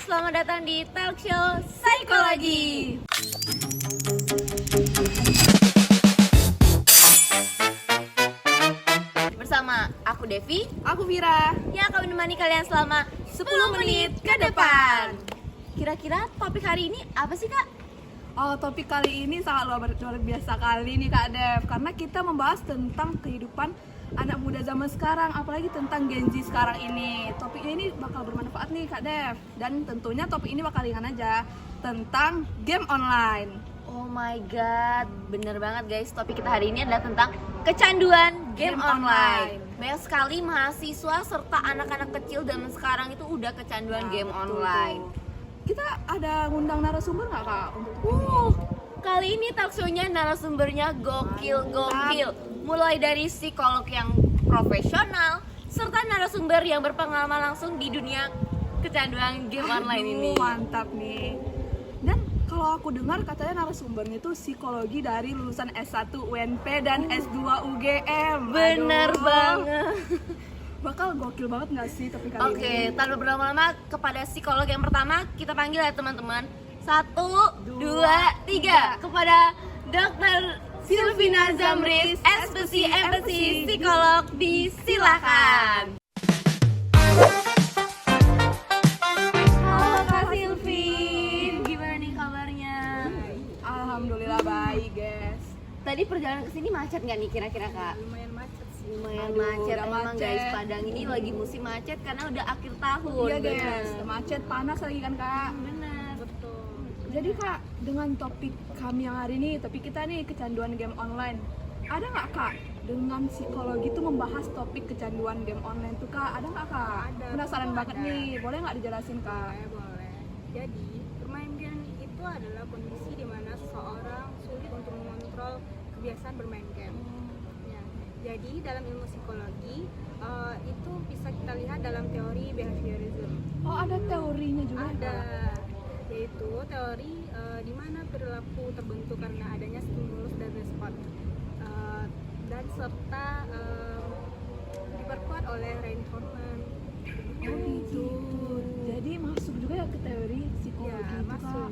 selamat datang di Talk Show Psikologi. Bersama aku Devi, Aku Vira. yang akan menemani kalian selama 10 menit ke depan. Kira-kira topik hari ini apa sih, Kak? Oh, topik kali ini sangat luar biasa kali nih Kak Dev, karena kita membahas tentang kehidupan anak muda zaman sekarang, apalagi tentang Gen Z sekarang ini. Topik ini bakal bermanfaat nih Kak Dev, dan tentunya topik ini bakal ringan aja, tentang game online. Oh my god, bener banget guys. Topik kita hari ini adalah tentang kecanduan game online. Banyak sekali mahasiswa serta anak-anak kecil zaman sekarang itu udah kecanduan game Betul online. tuh. Kita ada ngundang narasumber nggak Kak? Kali ini talk show-nya narasumbernya gokil. Mulai dari psikolog yang profesional serta narasumber yang berpengalaman langsung di dunia kecanduan game online ini. Mantap nih. Dan kalau aku dengar katanya narasumbernya itu psikologi dari lulusan S1 UNP dan S2 UGM. Bener Aduh. banget. Bakal gokil banget nggak sih tapi kali ini? Oke, tanpa berlama-lama kepada psikolog yang pertama kita panggil ya teman-teman. 1, 2, 3 kepada Dr. Silvina Zamris, SPC psikolog, disilakan. Halo Kak Silvin, gimana nih kabarnya? Alhamdulillah baik guys. Tadi perjalanan ke sini macet nggak nih kira-kira Kak? Lumayan macet sih. Lumayan Aduh, macet udah emang macet. guys. Padang ini lagi musim macet karena udah akhir tahun. Iya guys, bener. macet panas lagi kan Kak. Bener. Betul. Jadi Kak, dengan topik kami yang hari ini, topik kita nih kecanduan game online. Ada nggak Kak dengan psikologi itu membahas topik kecanduan game online tuh Kak? Ada nggak Kak? Ada, Penasaran tentu banget ada. nih, boleh nggak dijelasin Kak? Boleh. Jadi, bermain game itu adalah kondisi di mana seseorang sulit untuk mengontrol kebiasaan bermain game. Ya. Jadi, dalam ilmu psikologi, itu bisa kita lihat dalam teori behaviorism. Oh ada teorinya juga ya, Ada, Kak? yaitu teori di mana perilaku terbentuk karena adanya stimulus dan respon, dan serta diperkuat oleh reinforcement. Oh gitu. Jadi masuk juga ya ke teori psikologi Ya, itu masuk. Kak.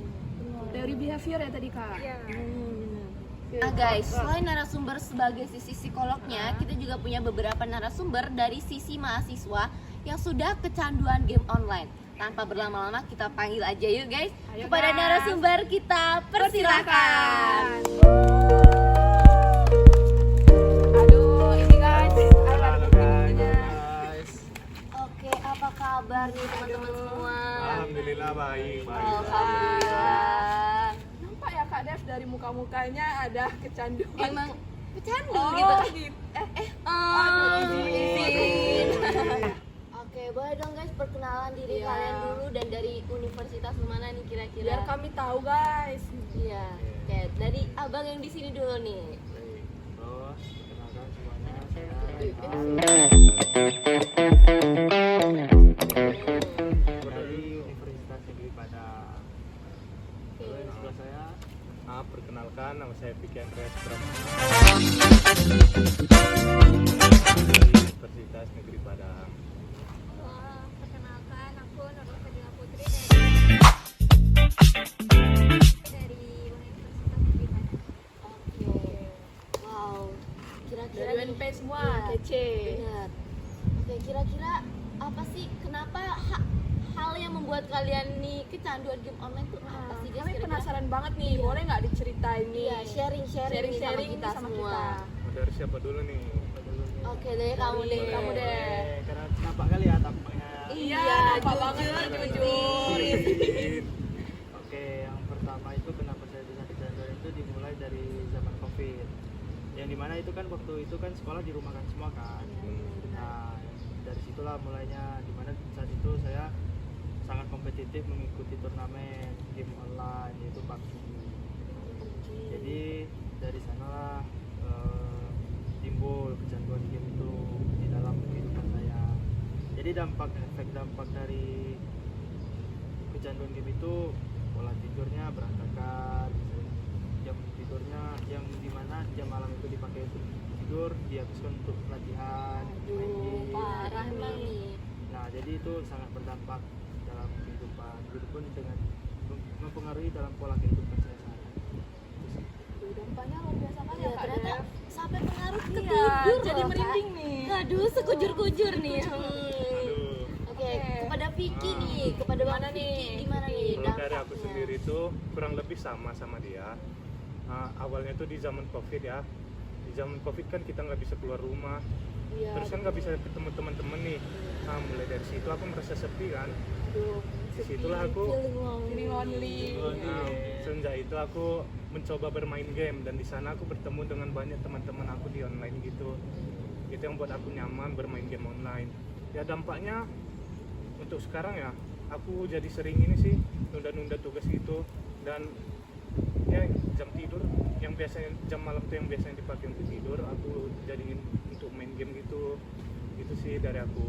Teori behavior ya tadi Kak? Iya. Nah guys, selain narasumber sebagai sisi psikolognya, kita juga punya beberapa narasumber dari sisi mahasiswa yang sudah kecanduan game online. Tanpa berlama-lama kita panggil aja yuk guys. Ayo, Kepada guys. narasumber kita persilakan. Aduh, ini guys, ada Halo begininya. guys. Oke, apa kabar nih teman-teman semua? Alhamdulillah baik. Alhamdulillah. Nampak ya Kak Dev dari muka-mukanya ada kecanduan. Emang kecandu Oh, gitu. gitu. Aduh, izin. Aduh. Oke, boleh dong guys perkenalan diri Iya. kalian dulu dan dari universitas mana nih kira-kira? Biar kami tahu guys. Iya. Oke, dari abang yang di sini dulu nih. Baik. Terus perkenalkan semuanya, saya dari Universitas Negeri Padang. Lalu yang sebelah saya, perkenalkan nama saya Vicky Andreas Pramana dari Universitas Negeri Padang. Perkenalkan, aku Nurul Fadila Putri dari Universitas Negeri Padang. Oke. Wow. Kira-kira Dari nih- UNP semua, Iya, kece. benar. Oke, kira-kira apa sih kenapa hal yang membuat kalian nih kecanduan game online tuh apa sih guys? Kami Kira-kira? penasaran banget nih, Iya. boleh nggak diceritain nih? Iya, sharing-sharing nih sama Sharing-sharing kita sama semua. kita. Mau dari siapa dulu nih? Oke deh, kamu deh. kamu deh. Karena nampak kali ya tampaknya. Iya, nampak banget, jujur. Oke, yang pertama itu kenapa saya bisa kecanduan itu dimulai dari zaman COVID. Yang dimana itu kan waktu itu kan sekolah dirumahkan semua kan. Nah, dari situlah mulainya, dimana saat itu saya sangat kompetitif mengikuti turnamen game online yaitu PUBG. Jadi dari sanalah timbul kecanduan game itu di dalam kehidupan saya. Jadi efek dampak dari kecanduan game itu pola tidurnya berantakan, jam tidurnya yang dimana jam malam itu dipakai untuk tidur dihabiskan untuk latihan main Aduh, game. parah nih. Nah, jadi itu sangat berdampak dalam kehidupan dengan mempengaruhi dalam pola kehidupan saya sehari. Dampaknya luar biasa kan ya Iya, Kak ternyata Dev? sampai pengaruh ke Iya, tidur jadi loh, merinding Kak. nih. Aduh, sekujur-kujur nih. Aduh. Oke, kepada Vicky nih, kepada mana nih? Gimana nih Kalau dari aku dampaknya? sendiri itu kurang lebih sama dia. Awalnya tuh di zaman COVID ya. Di zaman COVID kan kita nggak bisa keluar rumah. Iya. Terus kan nggak bisa ketemu teman-teman nih. Nah, mulai dari situ aku merasa sepi kan. Aduh, Disitulah aku feeling lonely. Nah, sejak itu aku mencoba bermain game dan di sana aku bertemu dengan banyak teman-teman aku di online gitu. Itu yang buat aku nyaman bermain game online. Ya dampaknya untuk sekarang ya, aku jadi sering ini sih nunda-nunda tugas gitu dan ya jam tidur yang biasanya jam malam tuh yang biasanya dipakai untuk tidur aku jadiin untuk main game gitu. Itu sih dari aku.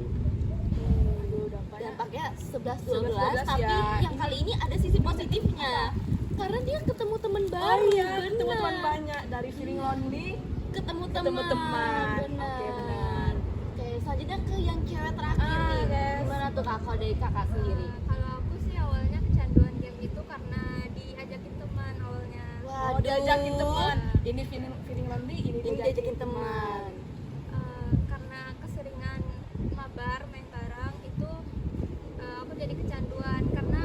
Aduh, dampaknya Dampaknya 11-12 11-12 tapi ya. yang kali ini ada sisi positifnya. Karena dia ketemu teman baru, iya, bener. ketemu teman banyak dari feeling lonely. Ketemu Ketemu teman. bener. Oke, benar. Oke, selanjutnya ke yang cewek terakhir nih. guys. Gimana tuh Kak, kalau dari kakak sendiri? Kalau aku sih awalnya kecanduan game itu karena diajakin teman awalnya. Oh, diajakin teman. Ini feeling lonely, ini Ini diajakin teman. Karena keseringan mabar main bareng itu aku jadi kecanduan karena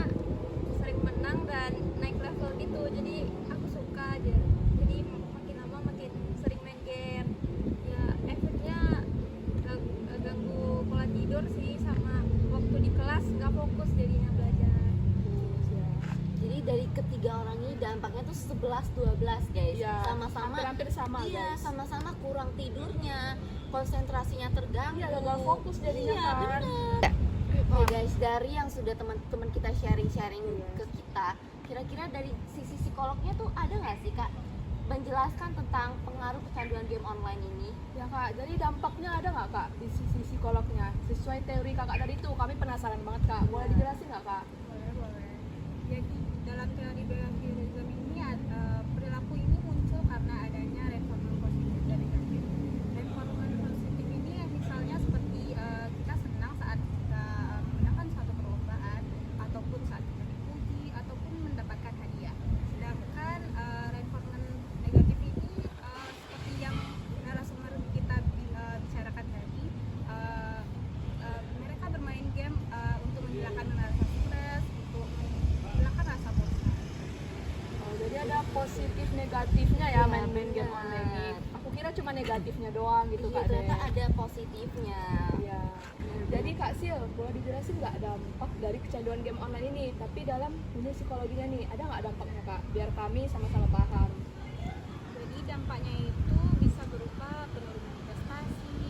sering menang dan naik level gitu, jadi aku suka aja, jadi makin lama makin sering main game ya. Efeknya ganggu pola tidur sih, sama waktu di kelas nggak fokus jadinya belajar. Jadi dari ketiga orang ini dampaknya tuh 11-12 guys. Iya, Sama-sama hampir sama, iya, guys. sama-sama kurang tidurnya, konsentrasinya terganggu. Iya, gagal fokus jadinya Iya, kan. bener. Oke guys, dari yang sudah teman-teman kita sharing-sharing ke kita, kira-kira dari sisi psikolognya tuh ada nggak sih Kak menjelaskan tentang pengaruh kecanduan game online ini? Ya Kak, jadi dampaknya ada nggak Kak di sisi psikolognya? Sesuai teori Kakak tadi tuh, kami penasaran banget Kak. Boleh dijelasin nggak Kak? Boleh. Jadi dalam teori behaviorism ini perilaku ini muncul karena adanya reinforcement positif dan negatif. Reinforcement positif ini misalnya seperti kita senang saat kita menangkan suatu perlombaan, ataupun saat kita dipuji, ataupun mendapatkan hadiah. Sedangkan reinforcement negatif ini seperti yang narasumber kita bicarakan tadi, mereka bermain game untuk menghilangkan rasa stres, untuk menghilangkan rasa bosan. Oh, jadi ada positif negatifnya ya Iya, main-main game benar. online ini. Aku kira cuma negatifnya doang gitu Iya, Kak. ternyata Dek. ada positifnya. Iya. Jadi Kak Sil, boleh dijelasin nggak dampak dari kecanduan game online ini? Tapi dalam dunia psikologinya nih, ada nggak dampaknya Kak? Biar kami sama-sama paham. Jadi dampaknya itu bisa berupa penurunan prestasi,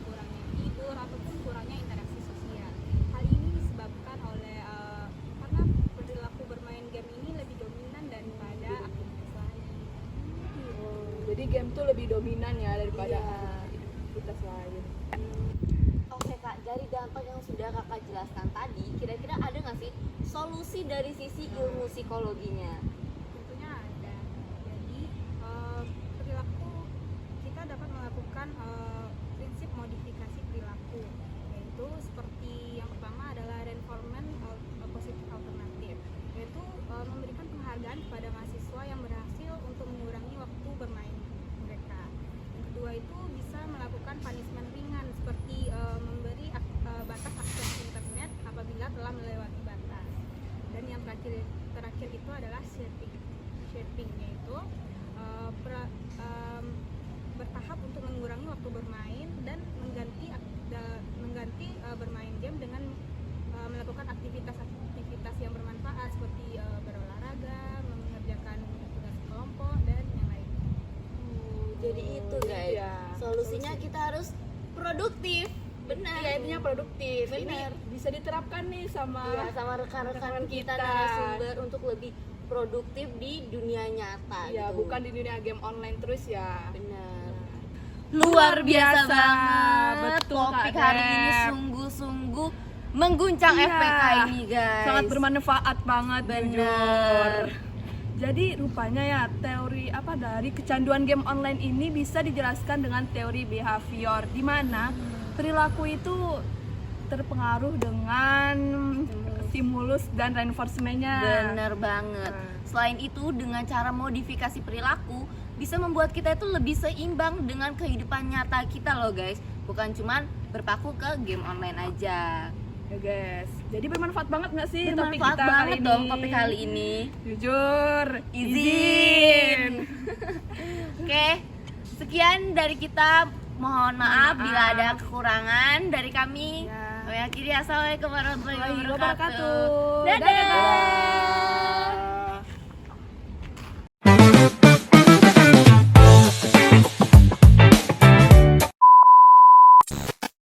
kurangnya tidur, ataupun kurangnya interaksi sosial. Hal ini disebabkan oleh karena perilaku bermain game ini lebih dominan daripada aktivitas lain. Oh, jadi game tuh lebih dominan ya daripada Iya. aktivitas lain. Oke Kak, dari dampak yang sudah Kakak jelaskan tadi, kira-kira ada nggak sih solusi dari sisi ilmu psikologinya? Tentunya ada. Jadi perilaku kita dapat melakukan prinsip modifikasi perilaku, yaitu seperti yang pertama adalah reinforcement positif alternatif, yaitu memberikan penghargaan kepada mahasiswa yang berhasil untuk mengurangi waktu bermain mereka. Yang kedua itu bisa melakukan punishment ringan seperti memberi batas akses internet apabila telah melewati batas. Dan yang terakhir itu adalah shaping, yaitu bertahap untuk mengurangi waktu bermain dan mengganti bermain game dengan melakukan aktivitas yang bermanfaat seperti berolahraga, mengerjakan tugas kelompok dan yang lainnya. Jadi itu guys, Iya, solusinya kita harus produktif, benar. Iya, intinya produktif. Benar. Ini bisa diterapkan nih sama Iya, sama rekan-rekan kita kita. narasumber untuk lebih produktif di dunia nyata. ya, gitu. bukan di dunia game online terus ya. Benar. Luar biasa banget. betul, Topik Kak hari Dep. ini sungguh-sungguh mengguncang Iya. FPK ini guys. Sangat bermanfaat banget, Benar. jujur. Jadi rupanya ya teori dari kecanduan game online ini bisa dijelaskan dengan teori behavior, di mana perilaku itu terpengaruh dengan stimulus dan reinforcementnya. Bener banget. Selain itu, dengan cara modifikasi perilaku bisa membuat kita itu lebih seimbang dengan kehidupan nyata kita loh guys. Bukan cuman berpaku ke game online aja. Ya guys, jadi bermanfaat banget nggak sih topik Bermanfaat kita banget kali ini? dong topik kali ini. Jujur, Izin. Oke, sekian dari kita. Mohon maaf bila ada kekurangan dari kami. Ya. Kami akhiri, assalamualaikum warahmatullahi Warahmatullahi wabarakatuh. wabarakatuh. Dadah. Dadah.